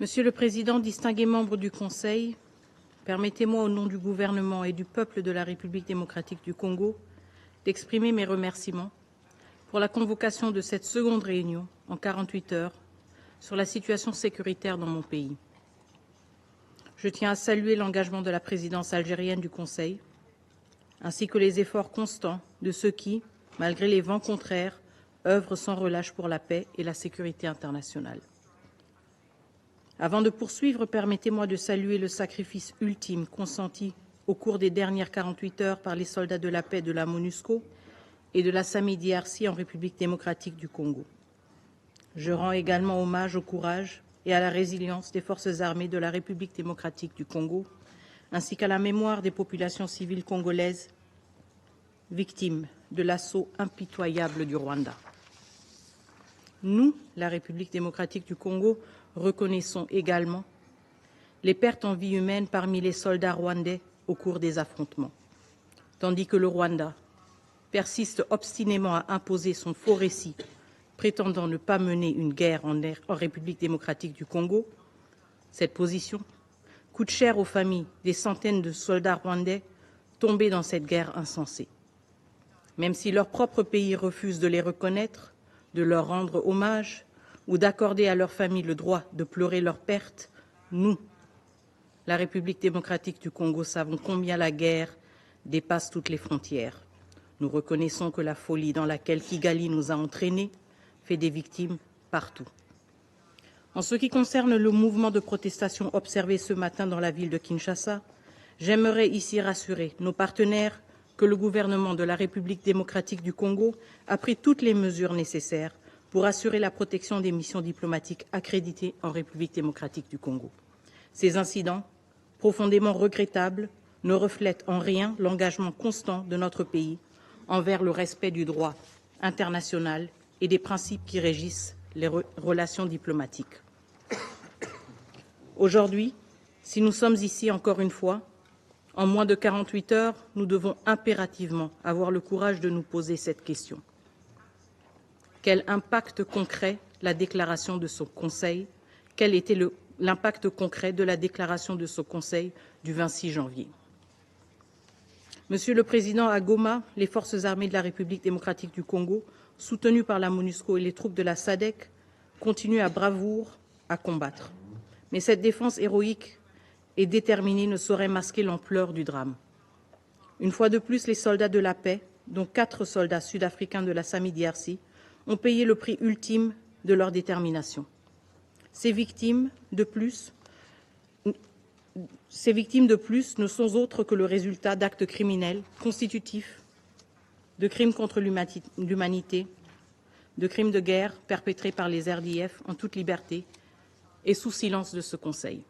Monsieur le Président, distingués membres du Conseil, permettez-moi au nom du gouvernement et du peuple de la République démocratique du Congo d'exprimer mes remerciements pour la convocation de cette seconde réunion en 48 heures sur la situation sécuritaire dans mon pays. Je tiens à saluer l'engagement de la présidence algérienne du Conseil, ainsi que les efforts constants de ceux qui, malgré les vents contraires, œuvrent sans relâche pour la paix et la sécurité internationale. Avant de poursuivre, permettez-moi de saluer le sacrifice ultime consenti au cours des dernières 48 heures par les soldats de la paix de la MONUSCO et de la SAMI-DRC en République démocratique du Congo. Je rends également hommage au courage et à la résilience des forces armées de la République démocratique du Congo, ainsi qu'à la mémoire des populations civiles congolaises victimes de l'assaut impitoyable du Rwanda. Nous, la République démocratique du Congo, reconnaissons également les pertes en vie humaine parmi les soldats rwandais au cours des affrontements, tandis que le Rwanda persiste obstinément à imposer son faux récit, prétendant ne pas mener une guerre en République démocratique du Congo. Cette position coûte cher aux familles des centaines de soldats rwandais tombés dans cette guerre insensée. Même si leur propre pays refuse de les reconnaître, de leur rendre hommage ou d'accorder à leurs familles le droit de pleurer leurs pertes, nous, la République démocratique du Congo, savons combien la guerre dépasse toutes les frontières. Nous reconnaissons que la folie dans laquelle Kigali nous a entraînés fait des victimes partout. En ce qui concerne le mouvement de protestation observé ce matin dans la ville de Kinshasa, j'aimerais ici rassurer nos partenaires que le gouvernement de la République démocratique du Congo a pris toutes les mesures nécessaires pour assurer la protection des missions diplomatiques accréditées en République démocratique du Congo. Ces incidents, profondément regrettables, ne reflètent en rien l'engagement constant de notre pays envers le respect du droit international et des principes qui régissent les relations diplomatiques. Aujourd'hui, si nous sommes ici encore une fois, en moins de 48 heures, nous devons impérativement avoir le courage de nous poser cette question. Quel impact concret la déclaration de ce Conseil? Quel était l'impact concret de la déclaration de ce Conseil du 26 janvier? Monsieur le Président, à Goma, les forces armées de la République démocratique du Congo, soutenues par la MONUSCO et les troupes de la SADC, continuent à bravoure à combattre. Mais cette défense héroïque et déterminée ne saurait masquer l'ampleur du drame. Une fois de plus, les soldats de la paix, dont 4 soldats sud-africains de la SAMI-DRC, ont payé le prix ultime de leur détermination. Ces victimes de plus ne sont autres que le résultat d'actes criminels constitutifs de crimes contre l'humanité, de crimes de guerre perpétrés par les RDF en toute liberté et sous silence de ce Conseil.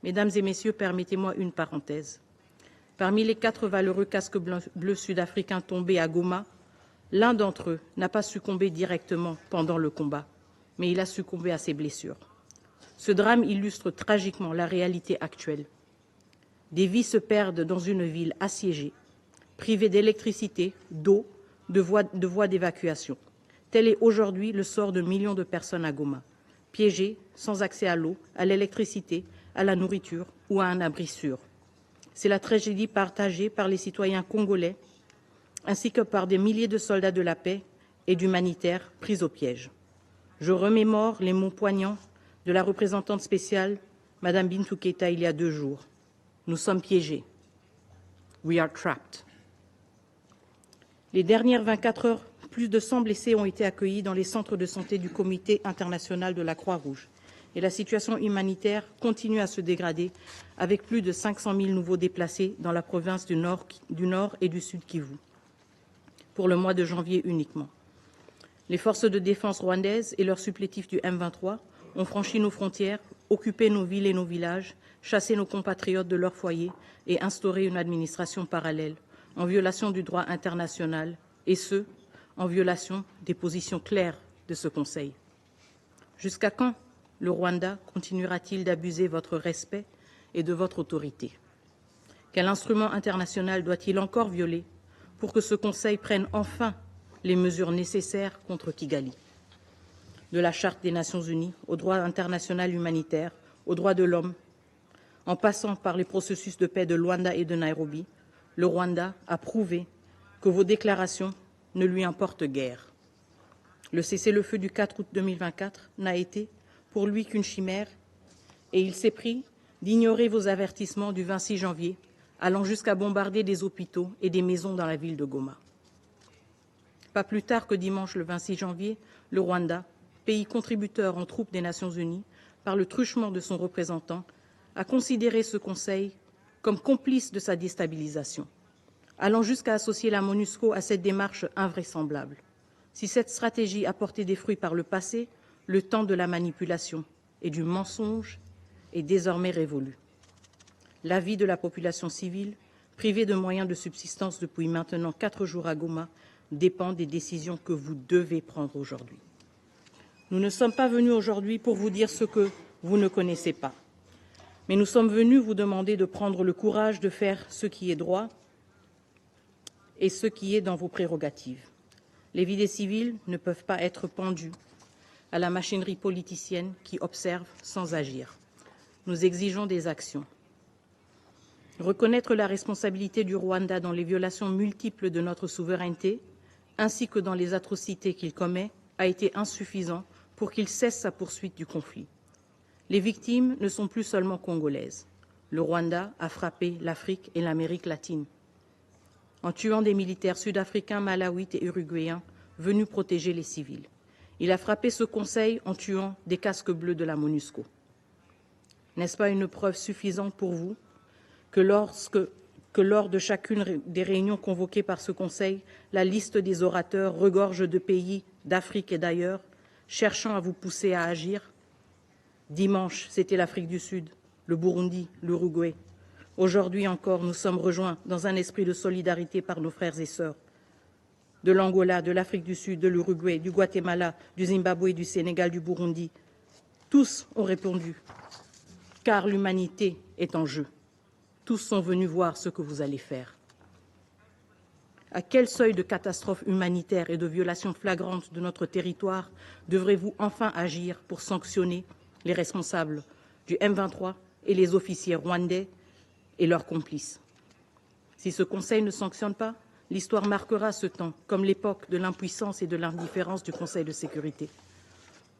Mesdames et Messieurs, permettez-moi une parenthèse. Parmi les 4 valeureux casques bleus sud-africains tombés à Goma, l'un d'entre eux n'a pas succombé directement pendant le combat, mais il a succombé à ses blessures. Ce drame illustre tragiquement la réalité actuelle. Des vies se perdent dans une ville assiégée, privée d'électricité, d'eau, de voies d'évacuation. Tel est aujourd'hui le sort de millions de personnes à Goma, piégées, sans accès à l'eau, à l'électricité, à la nourriture ou à un abri sûr. C'est la tragédie partagée par les citoyens congolais, ainsi que par des milliers de soldats de la paix et d'humanitaires pris au piège. Je remémore les mots poignants de la représentante spéciale, Madame Bintou Keïta, il y a 2 jours. Nous sommes piégés. We are trapped. Les dernières 24 heures, plus de 100 blessés ont été accueillis dans les centres de santé du Comité international de la Croix-Rouge. Et la situation humanitaire continue à se dégrader, avec plus de 500 000 nouveaux déplacés dans la province du Nord et du Sud Kivu, pour le mois de janvier uniquement. Les forces de défense rwandaises et leurs supplétifs du M23 ont franchi nos frontières, occupé nos villes et nos villages, chassé nos compatriotes de leurs foyers et instauré une administration parallèle, en violation du droit international, et ce, en violation des positions claires de ce Conseil. Jusqu'à quand le Rwanda continuera-t-il d'abuser votre respect et de votre autorité? Quel instrument international doit-il encore violer pour que ce Conseil prenne enfin les mesures nécessaires contre Kigali? De la Charte des Nations Unies au droit international humanitaire, aux droits de l'homme, en passant par les processus de paix de Luanda et de Nairobi, le Rwanda a prouvé que vos déclarations ne lui importent guère. Le cessez-le-feu du 4 août 2024 n'a été pour lui qu'une chimère et il s'est pris d'ignorer vos avertissements du 26 janvier, allant jusqu'à bombarder des hôpitaux et des maisons dans la ville de Goma. Pas plus tard que dimanche le 26 janvier, le Rwanda, pays contributeur en troupes des Nations Unies, par le truchement de son représentant, a considéré ce Conseil comme complice de sa déstabilisation, allant jusqu'à associer la MONUSCO à cette démarche invraisemblable. Si cette stratégie a porté des fruits par le passé, le temps de la manipulation et du mensonge est désormais révolu. La vie de la population civile, privée de moyens de subsistance depuis maintenant 4 jours à Goma, dépend des décisions que vous devez prendre aujourd'hui. Nous ne sommes pas venus aujourd'hui pour vous dire ce que vous ne connaissez pas, mais nous sommes venus vous demander de prendre le courage de faire ce qui est droit et ce qui est dans vos prérogatives. Les vies des civils ne peuvent pas être pendues à la machinerie politicienne qui observe sans agir. Nous exigeons des actions. Reconnaître la responsabilité du Rwanda dans les violations multiples de notre souveraineté, ainsi que dans les atrocités qu'il commet, a été insuffisant pour qu'il cesse sa poursuite du conflit. Les victimes ne sont plus seulement congolaises. Le Rwanda a frappé l'Afrique et l'Amérique latine, en tuant des militaires sud-africains, malawites et uruguayens venus protéger les civils. Il a frappé ce Conseil en tuant des casques bleus de la MONUSCO. N'est-ce pas une preuve suffisante pour vous que lors de chacune des réunions convoquées par ce Conseil, la liste des orateurs regorge de pays d'Afrique et d'ailleurs, cherchant à vous pousser à agir? Dimanche, c'était l'Afrique du Sud, le Burundi, l'Uruguay. Aujourd'hui encore, nous sommes rejoints dans un esprit de solidarité par nos frères et sœurs de l'Angola, de l'Afrique du Sud, de l'Uruguay, du Guatemala, du Zimbabwe, du Sénégal, du Burundi. Tous ont répondu, car l'humanité est en jeu. Tous sont venus voir ce que vous allez faire. À quel seuil de catastrophe humanitaire et de violation flagrante de notre territoire devrez-vous enfin agir pour sanctionner les responsables du M23 et les officiers rwandais et leurs complices? Si ce Conseil ne sanctionne pas, l'histoire marquera ce temps comme l'époque de l'impuissance et de l'indifférence du Conseil de sécurité.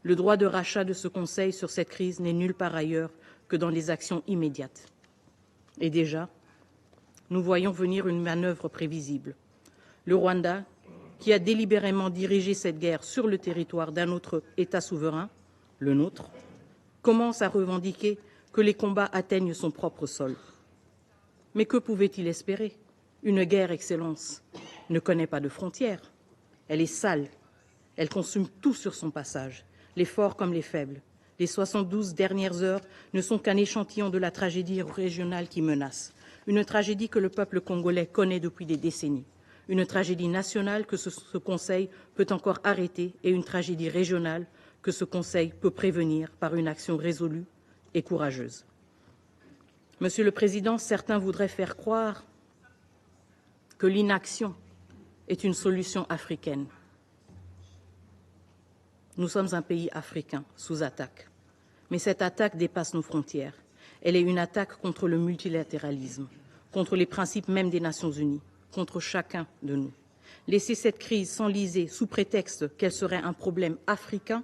Le droit de rachat de ce Conseil sur cette crise n'est nulle part ailleurs que dans les actions immédiates. Et déjà, nous voyons venir une manœuvre prévisible. Le Rwanda, qui a délibérément dirigé cette guerre sur le territoire d'un autre État souverain, le nôtre, commence à revendiquer que les combats atteignent son propre sol. Mais que pouvait-il espérer? Une guerre, Excellence, ne connaît pas de frontières. Elle est sale. Elle consume tout sur son passage, les forts comme les faibles. Les 72 dernières heures ne sont qu'un échantillon de la tragédie régionale qui menace. Une tragédie que le peuple congolais connaît depuis des décennies. Une tragédie nationale que ce Conseil peut encore arrêter et une tragédie régionale que ce Conseil peut prévenir par une action résolue et courageuse. Monsieur le Président, certains voudraient faire croire que l'inaction est une solution africaine. Nous sommes un pays africain sous attaque. Mais cette attaque dépasse nos frontières. Elle est une attaque contre le multilatéralisme, contre les principes même des Nations Unies, contre chacun de nous. Laisser cette crise s'enliser sous prétexte qu'elle serait un problème africain,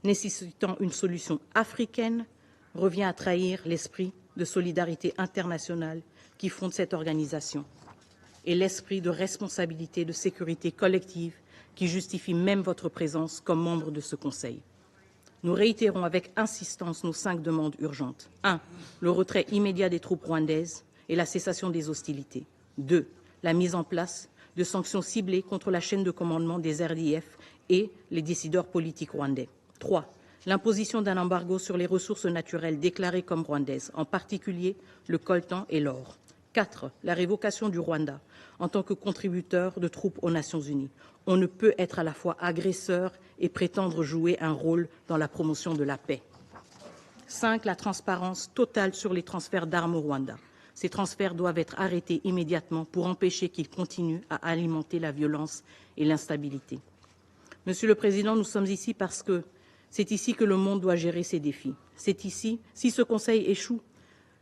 nécessitant une solution africaine, revient à trahir l'esprit de solidarité internationale qui fonde cette organisation et l'esprit de responsabilité, de sécurité collective qui justifie même votre présence comme membre de ce Conseil. Nous réitérons avec insistance nos 5 demandes urgentes. 1. Le retrait immédiat des troupes rwandaises et la cessation des hostilités. 2. La mise en place de sanctions ciblées contre la chaîne de commandement des RDF et les décideurs politiques rwandais. 3. L'imposition d'un embargo sur les ressources naturelles déclarées comme rwandaises, en particulier le coltan et l'or. 4. La révocation du Rwanda en tant que contributeur de troupes aux Nations Unies. On ne peut être à la fois agresseur et prétendre jouer un rôle dans la promotion de la paix. 5. La transparence totale sur les transferts d'armes au Rwanda. Ces transferts doivent être arrêtés immédiatement pour empêcher qu'ils continuent à alimenter la violence et l'instabilité. Monsieur le Président, nous sommes ici parce que C'est ici que le monde doit gérer ses défis. C'est ici, si ce Conseil échoue,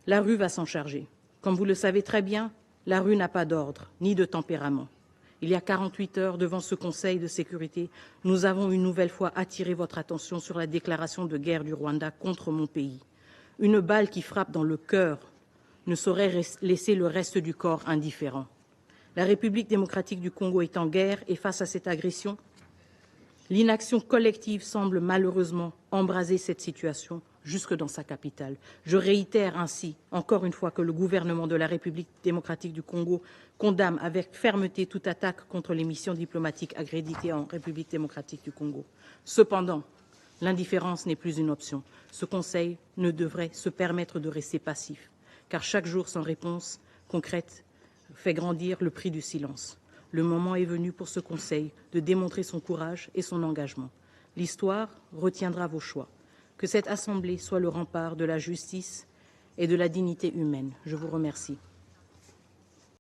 la rue va s'en charger. Comme vous le savez très bien, la rue n'a pas d'ordre, ni de tempérament. Il y a 48 heures, devant ce Conseil de sécurité, nous avons une nouvelle fois attiré votre attention sur la déclaration de guerre du Rwanda contre mon pays. Une balle qui frappe dans le cœur ne saurait laisser le reste du corps indifférent. La République démocratique du Congo est en guerre et face à cette agression, l'inaction collective semble malheureusement embraser cette situation jusque dans sa capitale. Je réitère ainsi, encore une fois, que le gouvernement de la République démocratique du Congo condamne avec fermeté toute attaque contre les missions diplomatiques accréditées en République démocratique du Congo. Cependant, l'indifférence n'est plus une option. Ce Conseil ne devrait se permettre de rester passif, car chaque jour sans réponse concrète fait grandir le prix du silence. Le moment est venu pour ce Conseil de démontrer son courage et son engagement. L'histoire retiendra vos choix. Que cette Assemblée soit le rempart de la justice et de la dignité humaine. Je vous remercie.